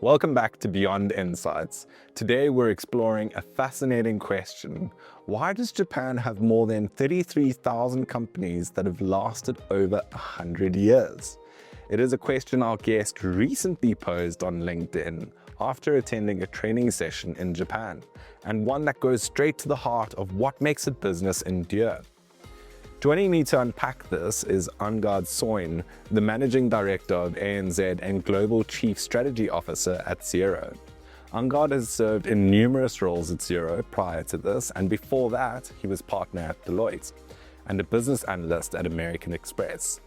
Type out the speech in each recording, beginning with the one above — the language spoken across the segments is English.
Welcome back to Beyond Insights. Today we're exploring a fascinating question. Why does Japan have more than 33,000 companies that have lasted over 100 years? It is a question our guest recently posed on LinkedIn after attending a training session in Japan, and one that goes straight to the heart of what makes a business endure. Joining me to unpack this is Angad Soin, the Managing Director of ANZ and Global Chief Strategy Officer at Xero. Angad has served in numerous roles at Xero prior to this, and before that, he was partner at Deloitte and a business analyst at American Express.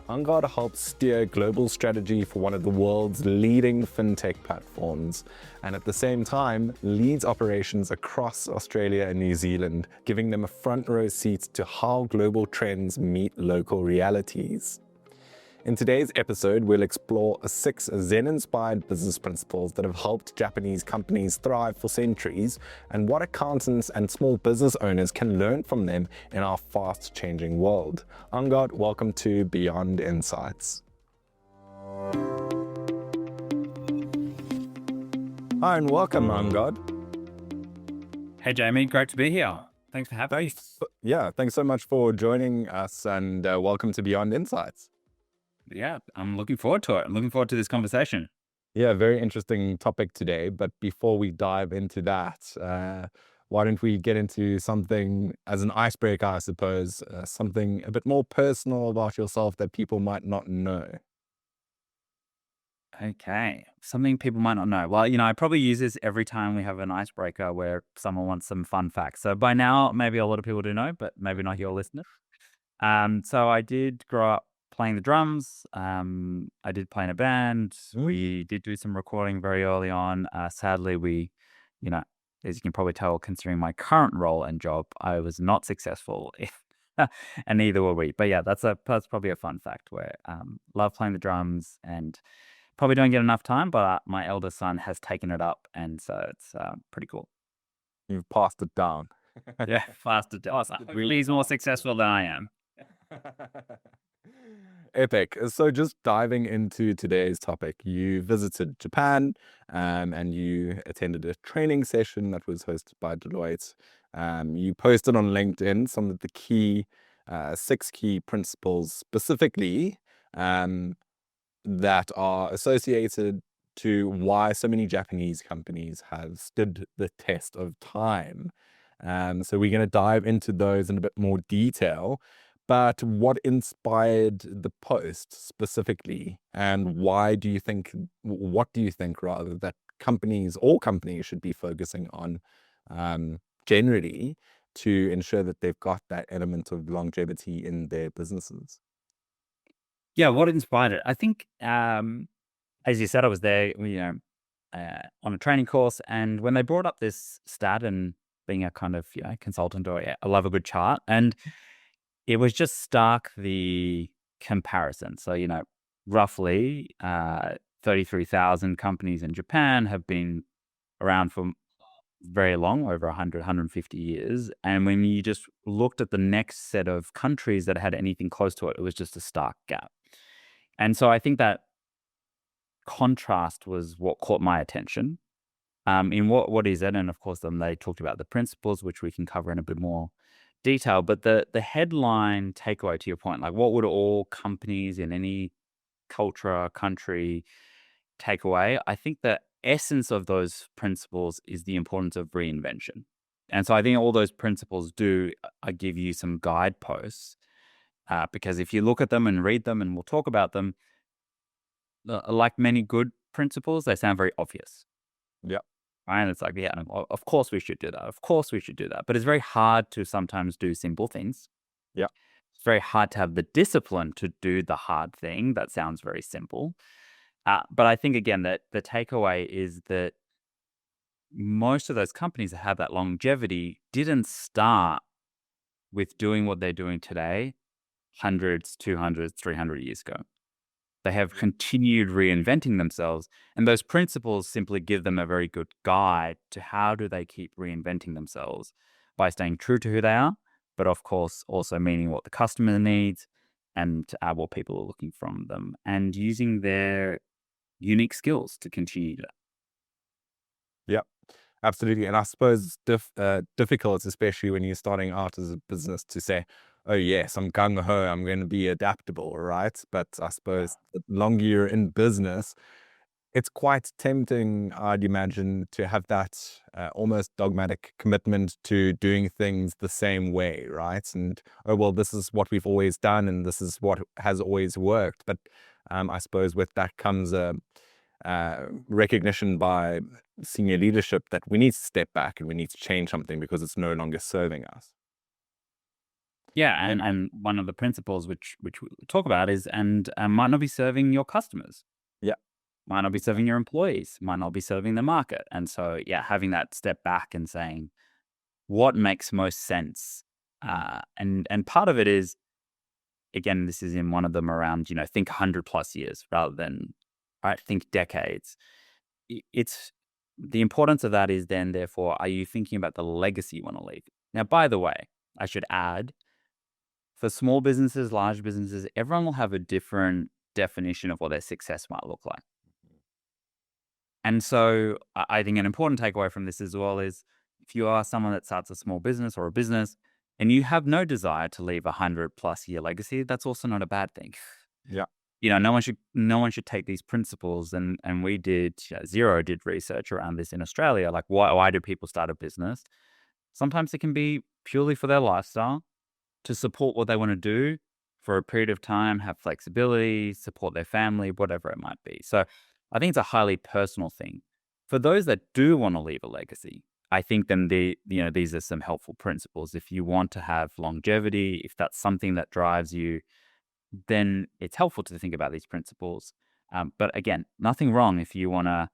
Angad helps steer global strategy for one of the world's leading fintech platforms, and at the same time leads operations across Australia and New Zealand, giving them a front row seat to how global trends meet local realities. In today's episode, we'll explore 6 Zen-inspired business principles that have helped Japanese companies thrive for centuries, and what accountants and small business owners can learn from them in our fast-changing world. Angad, welcome to Beyond Insights. Hi, and welcome, Angad. Hey, Jamie, great to be here. Thanks for having me. Thanks so much for joining us, and welcome to Beyond Insights. Yeah, I'm looking forward to it. I'm looking forward to this conversation. Yeah, very interesting topic today. But before we dive into that, why don't we get into something as an icebreaker, I suppose, something a bit more personal about yourself that people might not know. Okay, something people might not know. Well, I probably use this every time we have an icebreaker where someone wants some fun facts. So by now, maybe a lot of people do know, but maybe not your listeners. So I did grow up playing the drums. I did play in a band. We did do some recording very early on. Sadly, as you can probably tell, considering my current role and job, I was not successful, and neither were we. But yeah, that's probably a fun fact where love playing the drums and probably don't get enough time. But my eldest son has taken it up, and so it's pretty cool. You've passed it down. Yeah, faster. Really, he's more successful than I am. Epic. So just diving into today's topic, you visited Japan and you attended a training session that was hosted by Deloitte. You posted on LinkedIn some of the key 6 key principles specifically that are associated to why so many Japanese companies have stood the test of time. So we're going to dive into those in a bit more detail. But what inspired the post specifically, and what do you think rather that all companies should be focusing on generally to ensure that they've got that element of longevity in their businesses? Yeah, what inspired it? I think, as you said, I was there, on a training course, and when they brought up this stat and being a kind of consultant, or I love a good chart, and it was just stark the comparison. So roughly 33,000 companies in Japan have been around for very long, over 100, 150 years. And when you just looked at the next set of countries that had anything close to it, it was just a stark gap. And so I think that contrast was what caught my attention. In what is it? And of course, then they talked about the principles, which we can cover in a bit more detail. But the headline takeaway, to your point, like what would all companies in any culture or country take away? I think the essence of those principles is the importance of reinvention. And so I think all those principles do give you some guideposts, because if you look at them and read them, and we'll talk about them, like many good principles, they sound very obvious. Yeah. Right? And it's like, yeah, of course we should do that. Of course we should do that. But it's very hard to sometimes do simple things. Yeah. It's very hard to have the discipline to do the hard thing that sounds very simple. But I think, again, that the takeaway is that most of those companies that have that longevity didn't start with doing what they're doing today hundreds, 200, 300 years ago. They have continued reinventing themselves, and those principles simply give them a very good guide to how do they keep reinventing themselves by staying true to who they are, but of course also meaning what the customer needs and what people are looking from them, and using their unique skills to continue to. Yeah, absolutely. And I suppose difficult, especially when you're starting out as a business, to say, "Oh yes, I'm gung ho, I'm going to be adaptable," right? But I suppose the longer you're in business, it's quite tempting, I'd imagine, to have that almost dogmatic commitment to doing things the same way, right? And, oh, well, this is what we've always done and this is what has always worked. But I suppose with that comes a recognition by senior leadership that we need to step back and we need to change something because it's no longer serving us. Yeah, Yeah. and one of the principles which we talk about is might not be serving your customers, Yeah. might not be serving your employees, might not be serving the market. And so, yeah, having that step back and saying what makes most sense. And part of it is, again, this is in one of them around, think 100 plus years rather than, right, think decades. It's the importance of that is then, therefore, are you thinking about the legacy you want to leave? Now, by the way, I should add, for small businesses, large businesses, everyone will have a different definition of what their success might look like. And so I think an important takeaway from this as well is if you are someone that starts a small business or a business and you have no desire to leave 100 plus year legacy, that's also not a bad thing. Yeah. No one should take these principles and we did Xero did research around this in Australia. Like why do people start a business? Sometimes it can be purely for their lifestyle to support what they want to do for a period of time, have flexibility, support their family, whatever it might be. So I think it's a highly personal thing. For those that do want to leave a legacy, I think then these are some helpful principles. If you want to have longevity, if that's something that drives you, then it's helpful to think about these principles. But again, nothing wrong if you want to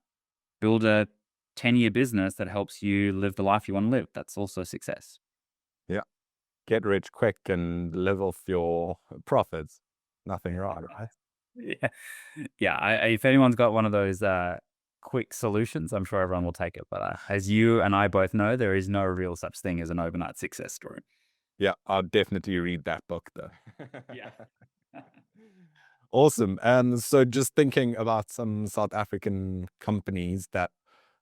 build a 10-year business that helps you live the life you want to live. That's also success. Yeah. Get rich quick and live off your profits. Nothing wrong, right? Yeah. Yeah. If anyone's got one of those quick solutions, I'm sure everyone will take it. But as you and I both know, there is no real such thing as an overnight success story. Yeah, I'll definitely read that book though. Yeah. Awesome. And so just thinking about some South African companies that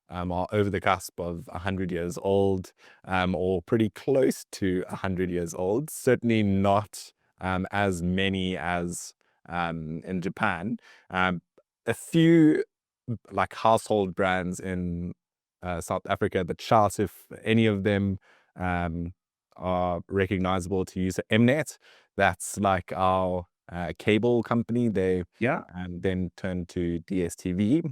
are over the cusp of 100 years old, or pretty close to 100 years old, certainly not as many as in Japan. A few like household brands in South Africa that shout if any of them um, are recognizable to use Mnet. That's like our cable company. They Yeah. then turn to DSTV.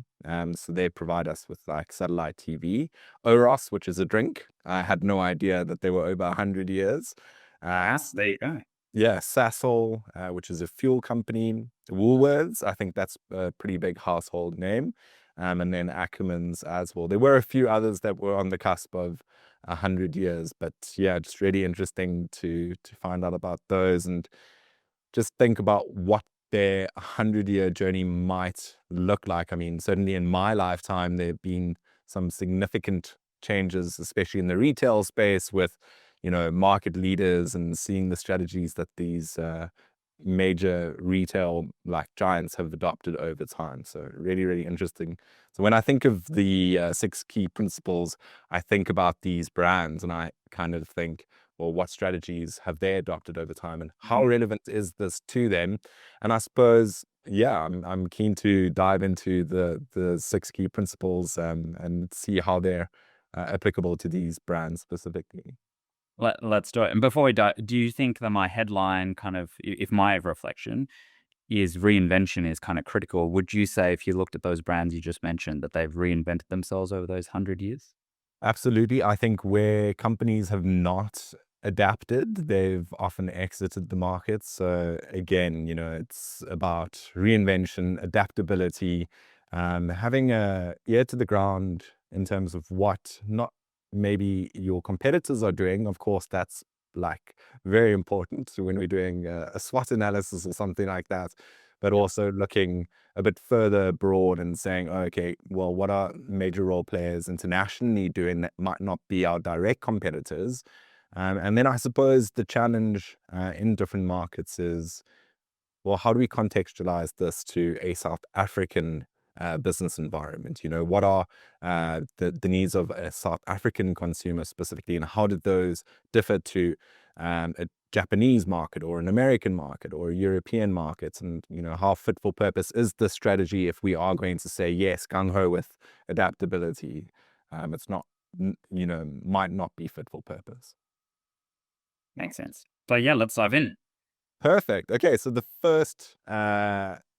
So they provide us with like satellite TV. Oros, which is a drink. I had no idea that they were over 100 years. There you go. Yeah, Sasol, which is a fuel company. Woolworths, I think that's a pretty big household name. And then Ackermans as well. There were a few others that were on the cusp of 100 years, but yeah, just really interesting to find out about those and just think about what their 100-year journey might look like. I mean, certainly in my lifetime, there have been some significant changes, especially in the retail space with, market leaders and seeing the strategies that these major retail like giants have adopted over time. So really, really interesting. So when I think of the 6 key principles, I think about these brands and I kind of think, well, what strategies have they adopted over time and how Mhm. relevant is this to them? And I suppose, yeah, I'm keen to dive into the 6 key principles and see how they're applicable to these brands specifically. Let's do it. And before we do you think that my headline kind of, if my reflection is reinvention is kind of critical, would you say if you looked at those brands you just mentioned that they've reinvented themselves over those 100 years? Absolutely. I think where companies have not adapted, they've often exited the market. So again, it's about reinvention, adaptability, having a ear to the ground in terms of what not maybe your competitors are doing. Of course, that's like very important when we're doing a SWOT analysis or something like that, but Yeah. also looking a bit further abroad and saying, okay, well, what are major role players internationally doing that might not be our direct competitors? And then I suppose the challenge in different markets is, well, how do we contextualize this to a South African business environment? You know, what are the needs of a South African consumer specifically, and how did those differ to a Japanese market or an American market or a European market? And, you know, how fit for purpose is the strategy if we are going to say yes, gung-ho with adaptability? It's not, you know, might not be fit for purpose. Makes sense. So yeah, let's dive in. Perfect. Okay, so the first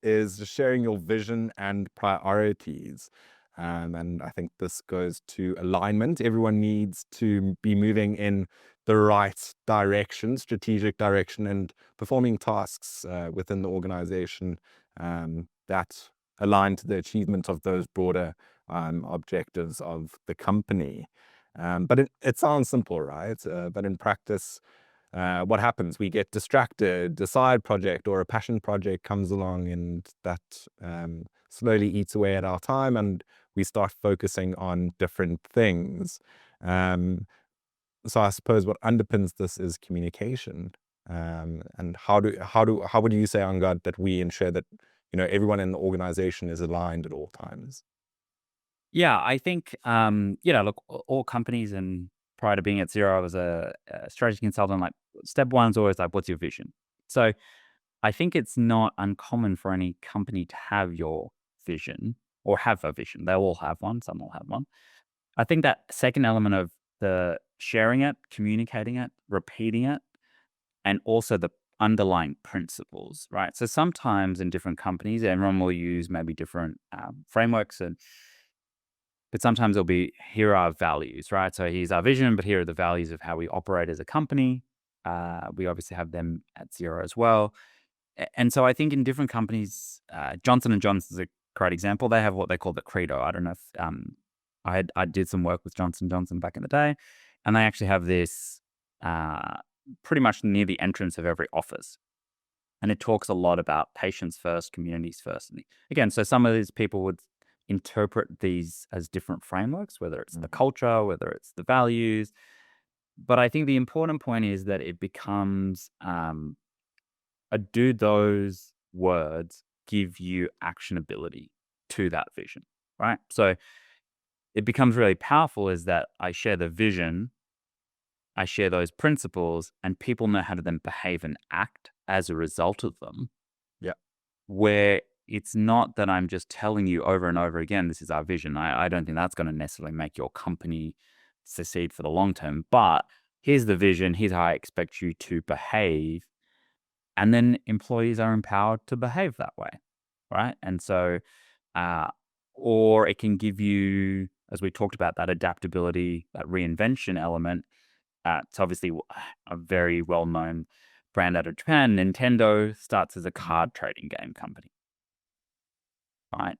is just sharing your vision and priorities. And I think this goes to alignment. Everyone needs to be moving in the right direction, strategic direction, and performing tasks within the organization that align to the achievement of those broader objectives of the company. But it sounds simple, right? But in practice, what happens? We get distracted, a side project or a passion project comes along, and that slowly eats away at our time, and we start focusing on different things. So I suppose what underpins this is communication. And how would you say, Angad, that we ensure that, you know, everyone in the organization is aligned at all times? Yeah, I think, look, all companies, and prior to being at Xero, I was a strategy consultant. Like, step one is always like, what's your vision? So I think it's not uncommon for any company to have your vision or have a vision. They'll all have one. Some will have one. I think that second element of the sharing it, communicating it, repeating it, and also the underlying principles, right? So sometimes in different companies, everyone will use maybe different frameworks, but sometimes it'll be, here are our values, right? So here's our vision, but here are the values of how we operate as a company. We obviously have them at Xero as well. And so I think in different companies, Johnson and Johnson is a great example. They have what they call the credo. I don't know if I did some work with Johnson Johnson back in the day, and they actually have this pretty much near the entrance of every office. And it talks a lot about patients first, communities first. And again, so some of these people would interpret these as different frameworks, whether it's the culture, whether it's the values. But I think the important point is that it becomes, do those words give you actionability to that vision, right? So it becomes really powerful is that I share the vision, I share those principles, and people know how to then behave and act as a result of them. Yeah. Where it's not that I'm just telling you over and over again, this is our vision. I don't think that's going to necessarily make your company succeed for the long term. But here's the vision. Here's how I expect you to behave. And then employees are empowered to behave that way, right? And so, or it can give you, as we talked about, that adaptability, that reinvention element. It's obviously a very well-known brand out of Japan. Nintendo starts as a card trading game company, right?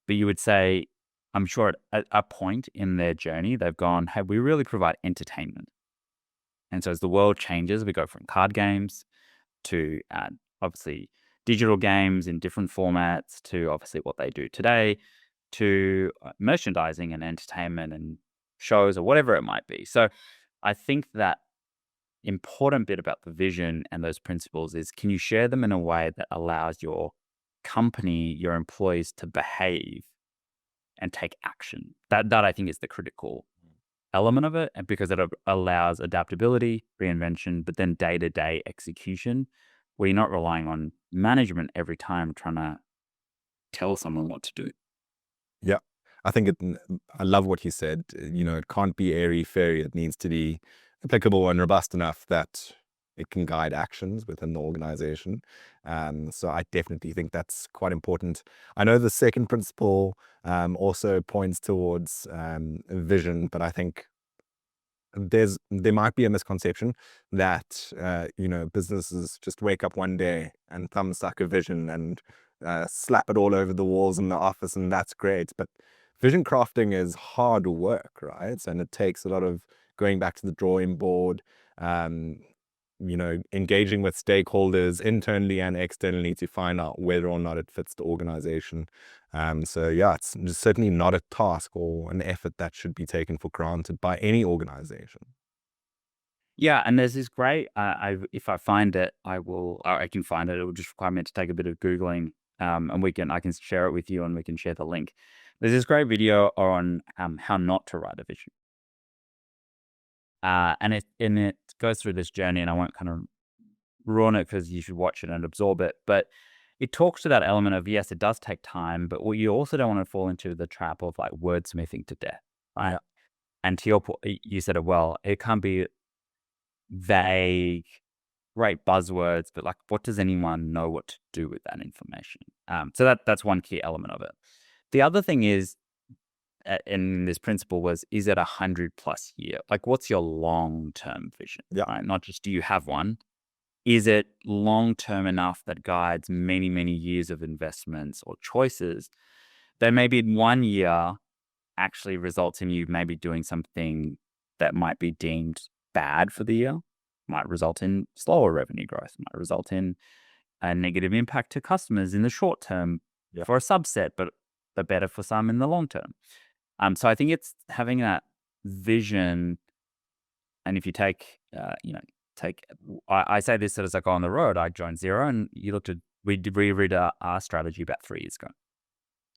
But you would say, I'm sure at a point in their journey, they've gone, hey, we really provide entertainment. And so as the world changes, we go from card games to obviously digital games in different formats to obviously what they do today to merchandising and entertainment and shows or whatever it might be. So I think that important bit about the vision and those principles is, can you share them in a way that allows your company, your employees to behave and take action? That I think is the critical element of it, and because it allows adaptability, reinvention, but then day-to-day execution, where you're not relying on management every time trying to tell someone what to do. Yeah. I think I love what you said. You know, it can't be airy fairy. It needs to be applicable and robust enough that it can guide actions within the organization. So I definitely think that's quite important. I know the second principle also points towards vision, but I think there might be a misconception that you know, businesses just wake up one day and thumbsuck a vision and slap it all over the walls in the office, and that's great. But vision crafting is hard work, right? And it takes a lot of going back to the drawing board, you know, engaging with stakeholders internally and externally to find out whether or not it fits the organization. So yeah, it's certainly not a task or an effort that should be taken for granted by any organization. Yeah, and there's this great, if I find it, I will, or I can find it. It will just require me to take a bit of Googling. and I can share it with you, and we can share the link. There's this great video on how not to write a vision, and it goes through this journey, and I won't kind of ruin it because you should watch it and absorb it. But it talks to that element of, yes, it does take time, but what you also don't want to fall into the trap of like wordsmithing to death, right? Yeah. And to your point, you said it well. It can't be vague, great buzzwords, but like, what does anyone know what to do with that information? So that's one key element of it. The other thing is, in this principle was, is it 100+ year? Like, what's your long-term vision? Yeah. Right? Not just do you have one. Is it long-term enough that guides many, many years of investments or choices that maybe in 1 year actually results in you maybe doing something that might be deemed bad for the year, might result in slower revenue growth, might result in a negative impact to customers in the short term Yeah. for a subset, but better for some in the long term. So I think it's having that vision. And if you take, I say this as I go on the road. I joined Xero, and we reread our strategy about 3 years ago.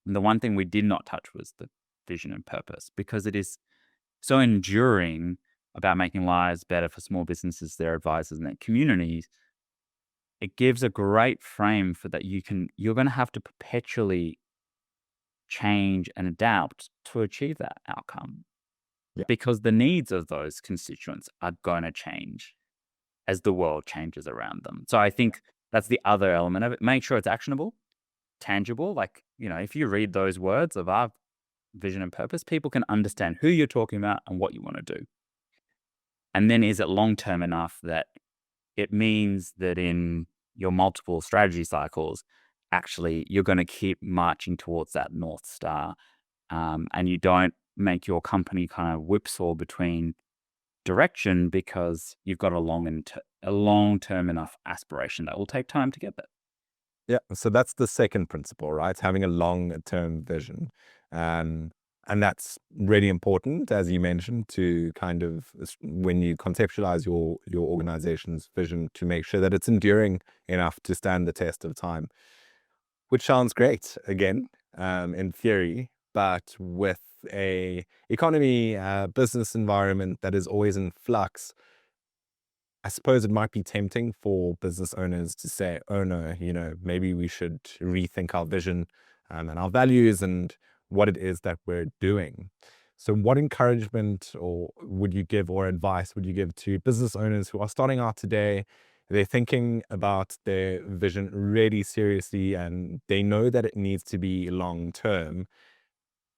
And the one thing we did not touch was the vision and purpose, because it is so enduring about making lives better for small businesses, their advisors, and their communities. It gives a great frame for that. You're going to have to perpetually change and adapt to achieve that outcome, Yeah. because the needs of those constituents are going to change as the world changes around them. So I think that's the other element of it. Make sure it's actionable, tangible. Like, if you read those words of our vision and purpose, people can understand who you're talking about and what you want to do. And then, is it long term enough that it means that in your multiple strategy cycles, actually you're going to keep marching towards that North Star, and you don't make your company kind of whipsaw between direction because you've got a long term enough aspiration that will take time to get there. Yeah. So that's the second principle, right? Having a long-term vision. And that's really important, as you mentioned, to kind of, when you conceptualize your organization's vision, to make sure that it's enduring enough to stand the test of time, which sounds great, again, in theory, but with a economy, business environment that is always in flux, I suppose it might be tempting for business owners to say, oh no, maybe we should rethink our vision, and our values and what it is that we're doing. So what encouragement or would you give, or advice would you give to business owners who are starting out today? They're thinking about their vision really seriously, and they know that it needs to be long term,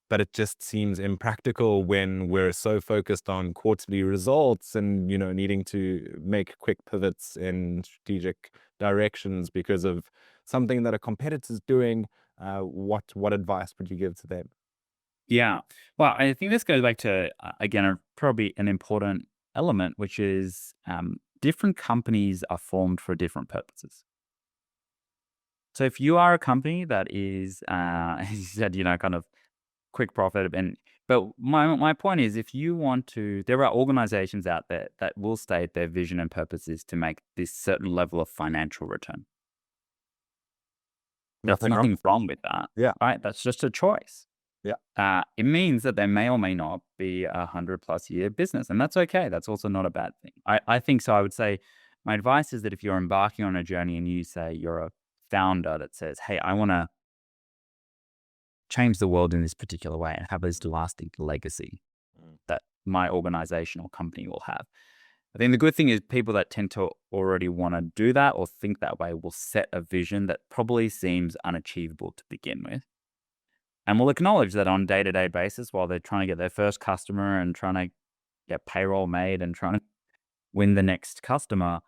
but it just seems impractical when we're so focused on quarterly results and, needing to make quick pivots in strategic directions because of something that a competitor's doing. What advice would you give to them? Yeah. Well, I think this goes back to, again, probably an important element, which is different companies are formed for different purposes. So if you are a company that is, as you said, kind of quick profit, but my point is, if you want to, there are organizations out there that will state their vision and purpose is to make this certain level of financial return. There's Nothing wrong. nothing wrong with that, Yeah. right? That's just a choice. Yeah. It means that they may or may not be 100+ year business, and that's okay. That's also not a bad thing. I think so. I would say my advice is that if you're embarking on a journey and you say you're a founder that says, hey, I want to change the world in this particular way and have this lasting legacy Mm. that my organization or company will have. I think the good thing is people that tend to already want to do that or think that way will set a vision that probably seems unachievable to begin with. And will acknowledge that on a day-to-day basis while they're trying to get their first customer and trying to get payroll made and trying to win the next customer,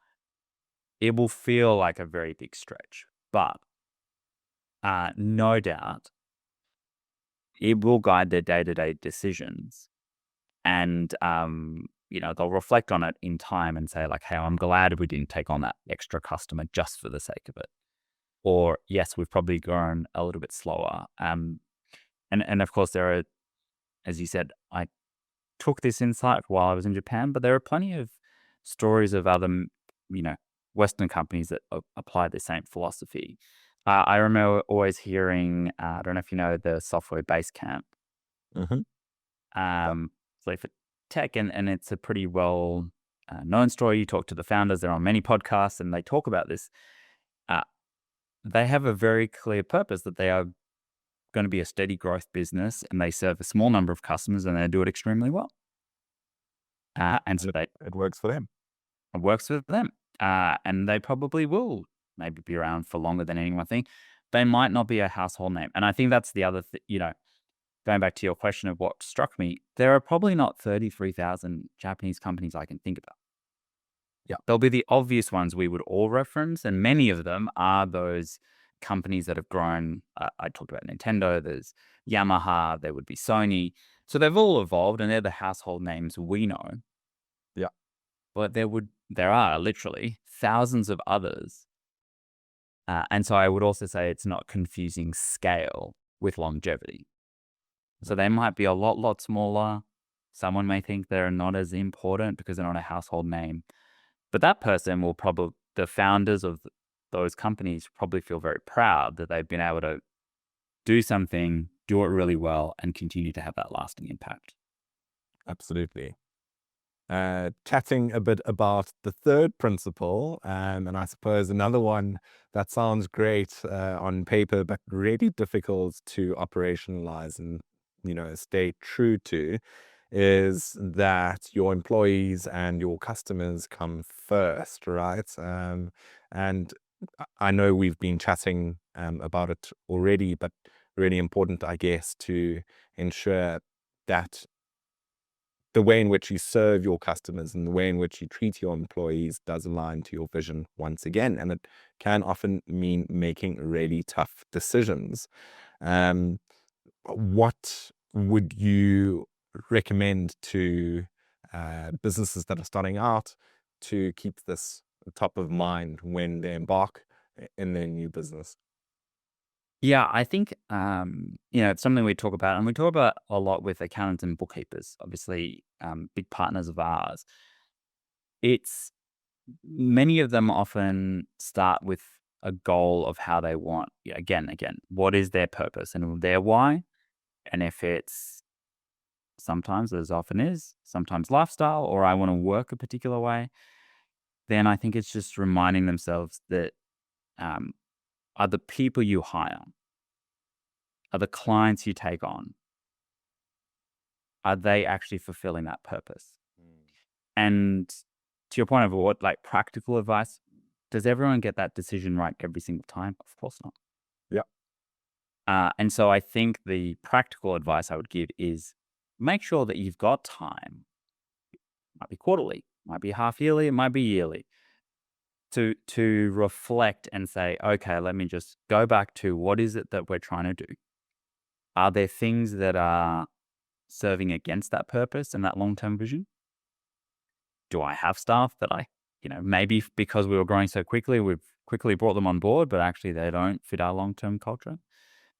it will feel like a very big stretch. But no doubt, it will guide their day-to-day decisions. And, they'll reflect on it in time and say like, hey, I'm glad we didn't take on that extra customer just for the sake of it. Or yes, we've probably grown a little bit slower. And of course, there are, as you said, I took this insight while I was in Japan, but there are plenty of stories of other, Western companies that apply the same philosophy. I remember always hearing, I don't know if you know the software Basecamp. Mm-hmm. Yeah. So for tech, and it's a pretty well known story. You talk to the founders; they're on many podcasts, and they talk about this. Uh, they have a very clear purpose that they are going to be a steady growth business, and they serve a small number of customers, and they do it extremely well. And so And they it works for them. it works for them, and they probably will maybe be around for longer than anyone think. They might not be a household name, and I think that's the other going back to your question of what struck me, there are probably not 33,000 Japanese companies I can think about. Yeah. There'll be the obvious ones we would all reference, and many of them are those companies that have grown. I talked about Nintendo, there's Yamaha, there would be Sony. So they've all evolved, and they're the household names we know. Yeah. But there are literally thousands of others. And so I would also say it's not confusing scale with longevity. So they might be a lot smaller. Someone may think they're not as important because they're not a household name. But that person will probably, the founders of those companies probably feel very proud that they've been able to do something, do it really well, and continue to have that lasting impact. Absolutely. Chatting a bit about the third principle, and I suppose another one that sounds great on paper, but really difficult to operationalize and stay true to, is that your employees and your customers come first, right? And I know we've been chatting about it already, but really important, I guess, to ensure that the way in which you serve your customers and the way in which you treat your employees does align to your vision once again. And it can often mean making really tough decisions. Um, what would you recommend to businesses that are starting out to keep this top of mind when they embark in their new business? Yeah, I think it's something we talk about, and we talk about a lot with accountants and bookkeepers, obviously big partners of ours. It's Many of them often start with a goal of how they want, yeah, again, what is their purpose and their why? And if it's sometimes, as often is, sometimes lifestyle, or I want to work a particular way, then I think it's just reminding themselves that um, are the people you hire, are the clients you take on, are they actually fulfilling that purpose? And to your point of what, like practical advice, does everyone get that decision right every single time? Of course not. Yeah. And so I think the practical advice I would give is make sure that you've got time. Might be quarterly, might be half yearly, it might be yearly, to reflect and say, okay, let me just go back to what is it that we're trying to do? Are there things that are serving against that purpose and that long term vision? Do I have staff that maybe because we were growing so quickly, we've quickly brought them on board, but actually they don't fit our long term culture?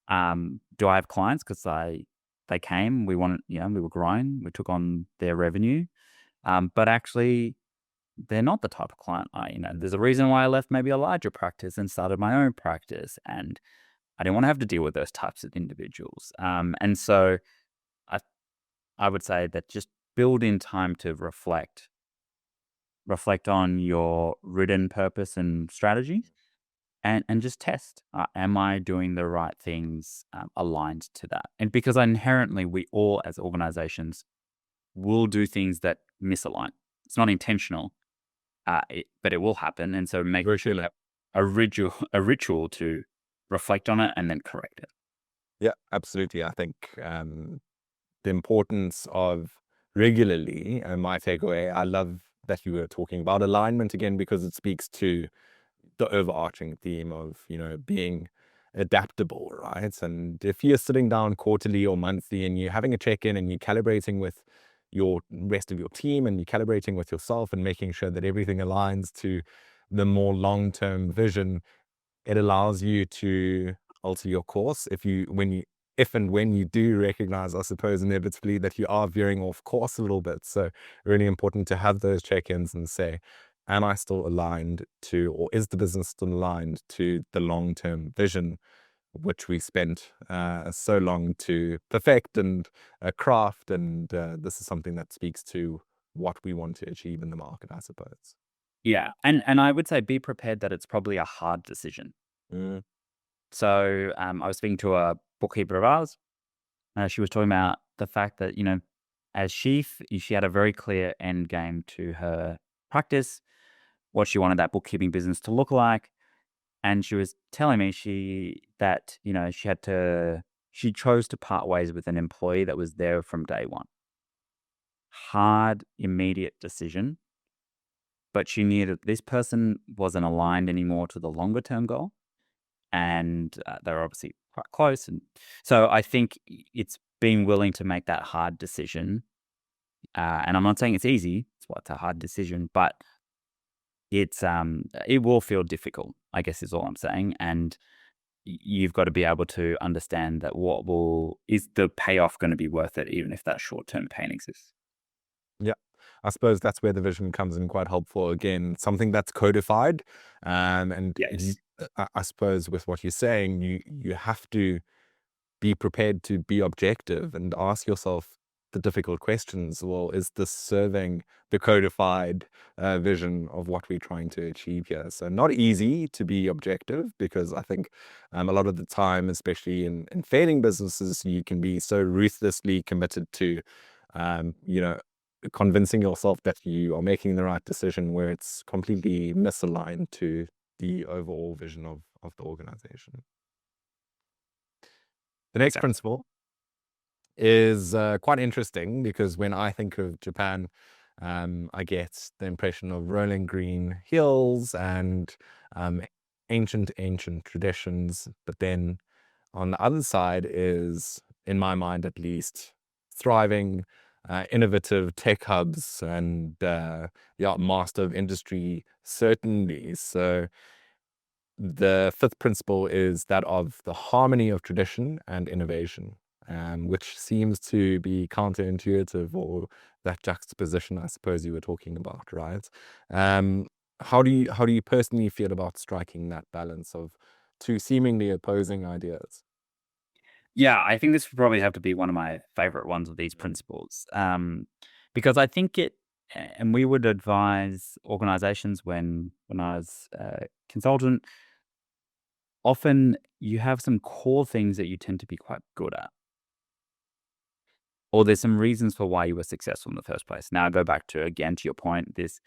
Do I have clients because they came, we wanted, we were growing, we took on their revenue, but actually they're not the type of client there's a reason why I left maybe a larger practice and started my own practice, and I didn't want to have to deal with those types of individuals. And so I, I would say that just build in time to reflect on your written purpose and strategy, and just test, am I doing the right things aligned to that? And because inherently we all as organizations will do things that misalign. It's not intentional, but it will happen. And so make Very sure. a ritual to reflect on it and then correct it. Yeah, absolutely. I think the importance of regularly, and my takeaway, I love that you were talking about alignment again, because it speaks to the overarching theme of, being adaptable, right? And if you're sitting down quarterly or monthly and you're having a check-in and you're calibrating with your rest of your team and you're calibrating with yourself and making sure that everything aligns to the more long-term vision, it allows you to alter your course if and when you do recognize, I suppose, inevitably that you are veering off course a little bit. So really important to have those check-ins and say, am I still aligned to, or is the business still aligned to the long-term vision which we spent so long to perfect and craft? And this is something that speaks to what we want to achieve in the market, I suppose. Yeah. And I would say be prepared that it's probably a hard decision. Mm, So I was speaking to a bookkeeper of ours. She was talking about the fact that, as she had a very clear end game to her practice, what she wanted that bookkeeping business to look like. And she was telling me that, she chose to part ways with an employee that was there from day one. Hard, immediate decision, but she knew that this person wasn't aligned anymore to the longer term goal. And they were obviously quite close. And so I think it's being willing to make that hard decision. And I'm not saying it's easy. It's a hard decision, but it will feel difficult, I guess is all I'm saying. And you've got to be able to understand that is the payoff going to be worth it, even if that short-term pain exists. yeah. I suppose that's where the vision comes in quite helpful. Again, something that's codified. And Yes. I suppose with what you're saying, you have to be prepared to be objective and ask yourself the difficult questions. Well, is this serving the codified vision of what we're trying to achieve here? So not easy to be objective, because I think a lot of the time, especially in failing businesses, you can be so ruthlessly committed to, you know, convincing yourself that you are making the right decision where it's completely misaligned to the overall vision of the organization. The next Exactly. principle is quite interesting, because when I think of Japan, I get the impression of rolling green hills and um, ancient traditions. But then on the other side is, in my mind at least, thriving, innovative tech hubs and yeah, master of industry certainly. So the fifth principle is that of the harmony of tradition and innovation, which seems to be counterintuitive, or that juxtaposition I suppose you were talking about, right? Um, how do you personally feel about striking that balance of two seemingly opposing ideas? Yeah, I think this would probably have to be one of my favorite ones of these Mm, principles, because I think and we would advise organizations when I was a consultant, often you have some core things that you tend to be quite good at, or there's some reasons for why you were successful in the first place. Now, I go back to, again, to your point, this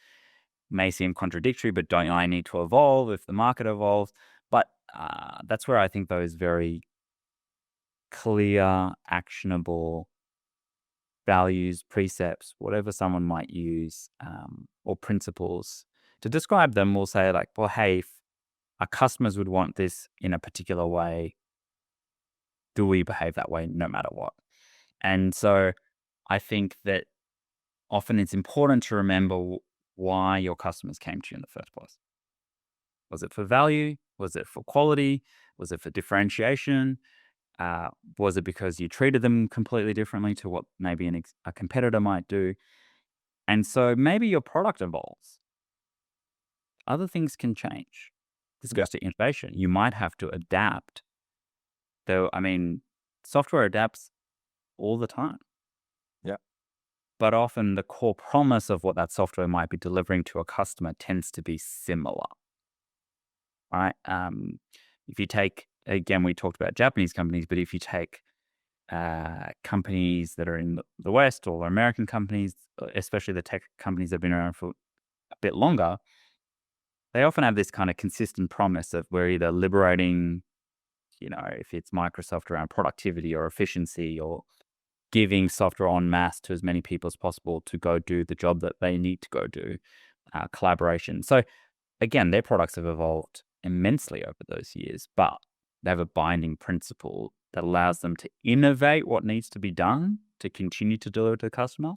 may seem contradictory, but don't I need to evolve if the market evolves? But that's where I think those very clear, actionable values, precepts, whatever someone might use, or principles to describe them, will say, like, well, hey, if our customers would want this in a particular way, do we behave that way no matter what? And so I think that often it's important to remember why your customers came to you in the first place. Was it for value? Was it for quality? Was it for differentiation? Uh, was it because you treated them completely differently to what maybe a competitor might do? And so maybe your product evolves. Other things can change. This yeah, goes to innovation. You might have to adapt. Though, I mean, software adapts all the time. yeah, But often the core promise of what that software might be delivering to a customer tends to be similar, right? If you take, again, we talked about Japanese companies, but if you take companies that are in the West, or American companies, especially the tech companies that have been around for a bit longer, they often have this kind of consistent promise of we're either liberating, if it's Microsoft around productivity or efficiency, or giving software en masse to as many people as possible to go do the job that they need to go do, collaboration. So again, their products have evolved immensely over those years, but they have a binding principle that allows them to innovate what needs to be done to continue to deliver to the customer,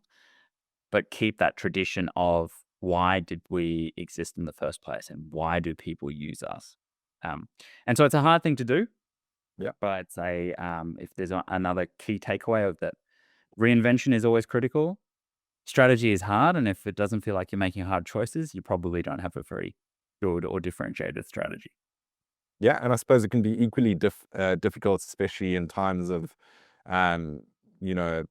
but keep that tradition of why did we exist in the first place and why do people use us? Um, and so it's a hard thing to do, yeah, but I'd say if there's another key takeaway of that, reinvention is always critical. strategy is hard, and if it doesn't feel like you're making hard choices, you probably don't have a very good or differentiated strategy. Yeah, and I suppose it can be equally difficult, especially in times of, um, you know,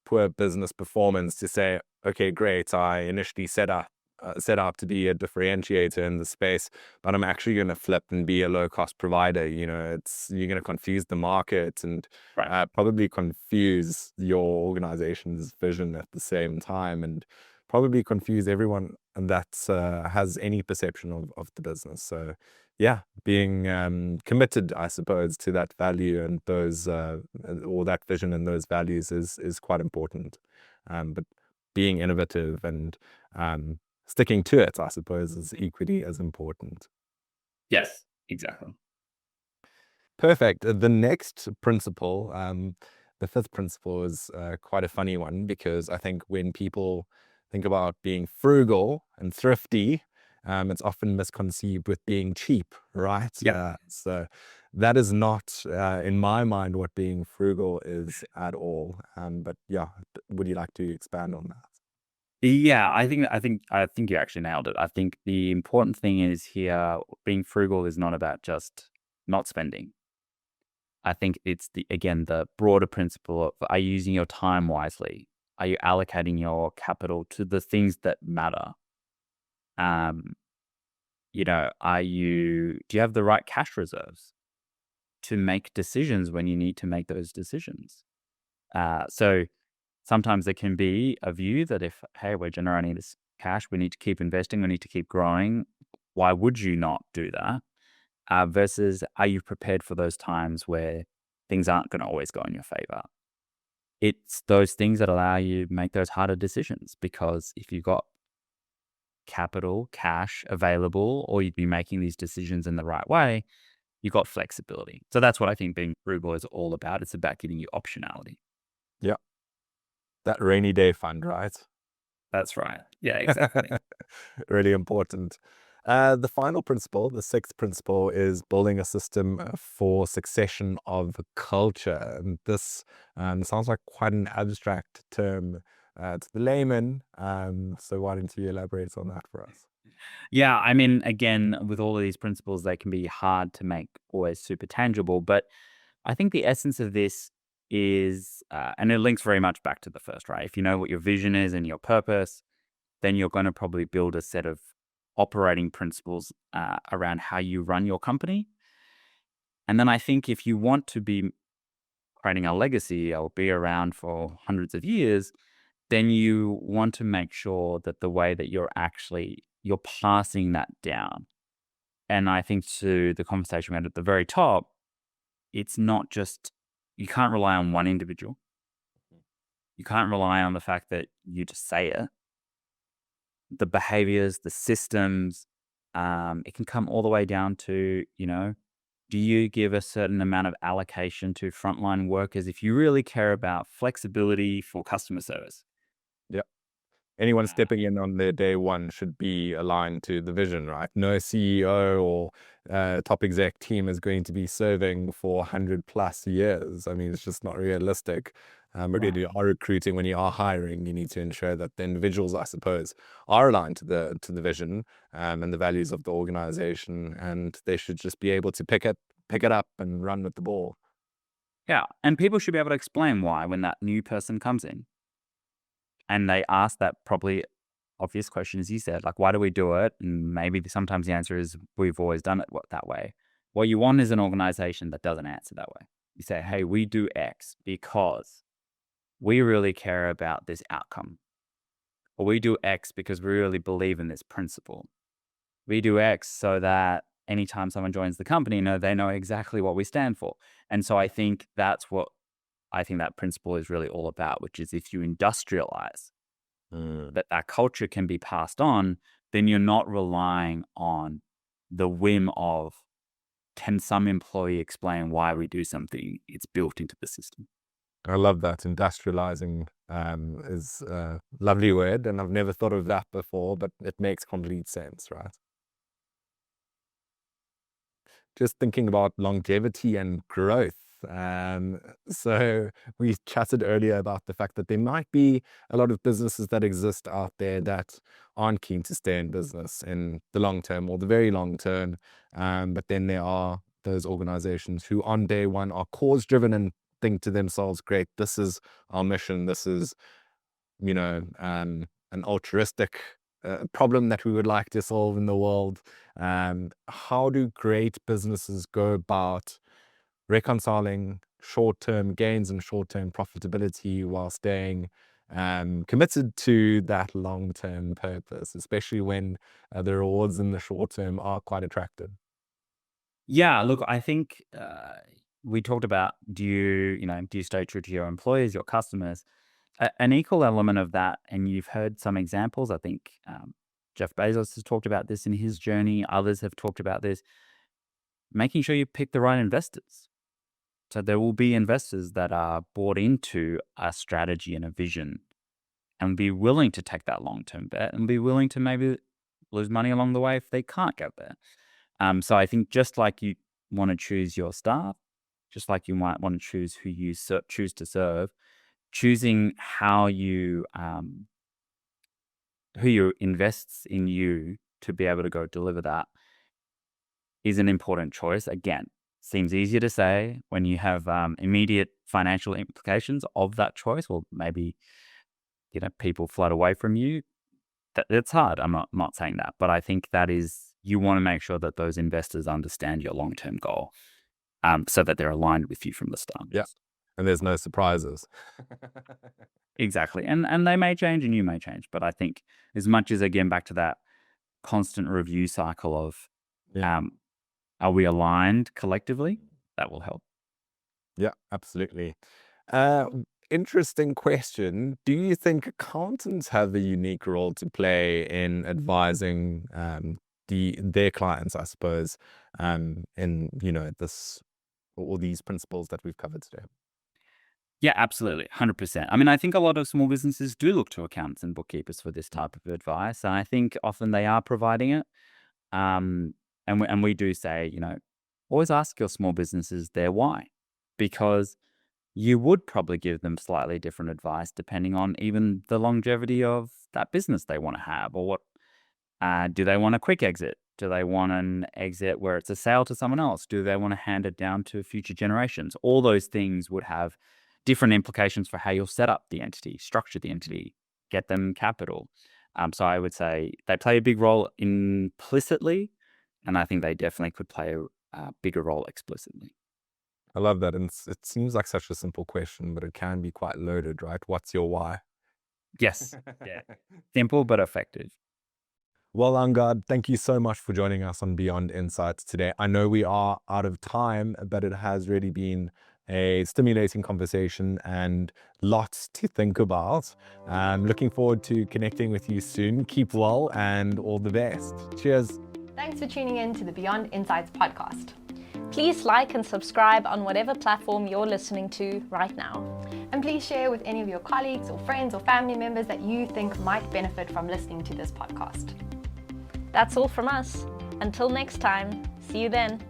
poor business performance, to say, okay, great, I initially set out to be a differentiator in the space, but I'm actually going to flip and be a low cost provider. You're going to confuse the market and Right. probably confuse your organization's vision at the same time, and probably confuse everyone that has any perception of the business. So yeah, being committed, I suppose, to that value and those or that vision and those values is quite important. But being innovative and sticking to it, I suppose, is equally as important. Yes, exactly. Perfect. The next principle, the fifth principle, is quite a funny one, because I think when people think about being frugal and thrifty, it's often misconceived with being cheap, right? Yeah. So that is not, in my mind, what being frugal is at all. But yeah, would you like to expand on that? Yeah, I think you actually nailed it. I think the important thing is here, being frugal is not about just not spending. I think it's the broader principle of, are you using your time wisely? Are you allocating your capital to the things that matter? Um, do you have the right cash reserves to make decisions when you need to make those decisions? So sometimes there can be a view that if, hey, we're generating this cash, we need to keep investing, we need to keep growing. Why would you not do that? Versus, are you prepared for those times where things aren't going to always go in your favor? It's those things that allow you to make those harder decisions, because if you've got capital, cash available, or you'd be making these decisions in the right way, you've got flexibility. So that's what I think being frugal is all about. It's about giving you optionality. Yeah, that rainy day fund, right? That's right. Yeah, exactly. Really important. The final principle, the sixth principle, is building a system for succession of culture. And this sounds like quite an abstract term to the layman. So why don't you elaborate on that for us? Yeah, I mean, again, with all of these principles, they can be hard to make always super tangible. But I think the essence of this is, and it links very much back to the first, right? If you know what your vision is and your purpose, then you're going to probably build a set of operating principles around how you run your company. And then I think if you want to be creating a legacy or be around for hundreds of years, then you want to make sure that the way that you're passing that down. And I think, to the conversation we had at the very top, it's not just, you can't rely on one individual. You can't rely on the fact that you just say it. The behaviors, the systems, it can come all the way down to, do you give a certain amount of allocation to frontline workers if you really care about flexibility for customer service? Yeah. Anyone Uh, stepping in on their day one should be aligned to the vision, right? No CEO or top exec team is going to be serving for 100 plus years. I mean, it's just not realistic. But when right. you are recruiting, when you are hiring, you need to ensure that the individuals, I suppose, are aligned to the vision and the values of the organization, and they should just be able to pick it up and run with the ball. Yeah. And people should be able to explain why when that new person comes in and they ask that probably obvious question, as you said, like, why do we do it? And maybe sometimes the answer is, we've always done it that way. What you want is an organization that doesn't answer that way. You say, hey, we do X because we really care about this outcome. Or we do X because we really believe in this principle. We do X so that anytime someone joins the company, they know exactly what we stand for. And so I think that principle is really all about, which is, if you industrialize Mm. that culture can be passed on, then you're not relying on the whim of, can some employee explain why we do something? It's built into the system. I love that. Industrializing is a lovely word, and I've never thought of that before, but it makes complete sense, right? Just thinking about longevity and growth. So we chatted earlier about the fact that there might be a lot of businesses that exist out there that aren't keen to stay in business in the long term or the very long term. But then there are those organizations who on day one are cause driven and think to themselves, great, this is our mission. This is, an altruistic problem that we would like to solve in the world. How do great businesses go about reconciling short-term gains and short-term profitability while staying committed to that long-term purpose, especially when the rewards in the short term are quite attractive? Yeah, look, I think we talked about do you stay true to your employees, your customers? An equal element of that, and you've heard some examples. I think Jeff Bezos has talked about this in his journey. Others have talked about this. Making sure you pick the right investors. So there will be investors that are bought into a strategy and a vision and be willing to take that long-term bet and be willing to maybe lose money along the way if they can't get there. So I think just like you want to choose your staff, just like you might want to choose who you choose to serve, choosing who invests in you to be able to go deliver that is an important choice. Again, seems easier to say when you have immediate financial implications of that choice. Well, maybe people flood away from you. It's hard. I'm not saying that, but I think that is, you want to make sure that those investors understand your long-term goal, so that they're aligned with you from the start. Yeah. And there's no surprises. Exactly. And they may change and you may change. But I think as much as, again, back to that constant review cycle of Yeah. are we aligned collectively, that will help. Yeah, absolutely. Interesting question. Do you think accountants have a unique role to play in advising their clients, I suppose, in this all these principles that we've covered today? Yeah, absolutely. 100%. I mean, I think a lot of small businesses do look to accountants and bookkeepers for this type of advice. And I think often they are providing it. And we do say, always ask your small businesses their why, because you would probably give them slightly different advice depending on even the longevity of that business they want to have, or what do they want a quick exit? Do they want an exit where it's a sale to someone else? Do they want to hand it down to future generations? All those things would have different implications for how you'll set up the entity, structure the entity, get them capital. So I would say they play a big role implicitly, and I think they definitely could play a bigger role explicitly. I love that. And it seems like such a simple question, but it can be quite loaded, right? What's your why? Yes. Yeah. Simple but effective. Well, Angad, thank you so much for joining us on Beyond Insights today. I know we are out of time, but it has really been a stimulating conversation and lots to think about. I'm looking forward to connecting with you soon. Keep well and all the best. Cheers. Thanks for tuning in to the Beyond Insights podcast. Please like and subscribe on whatever platform you're listening to right now. And please share with any of your colleagues or friends or family members that you think might benefit from listening to this podcast. That's all from us. Until next time, see you then.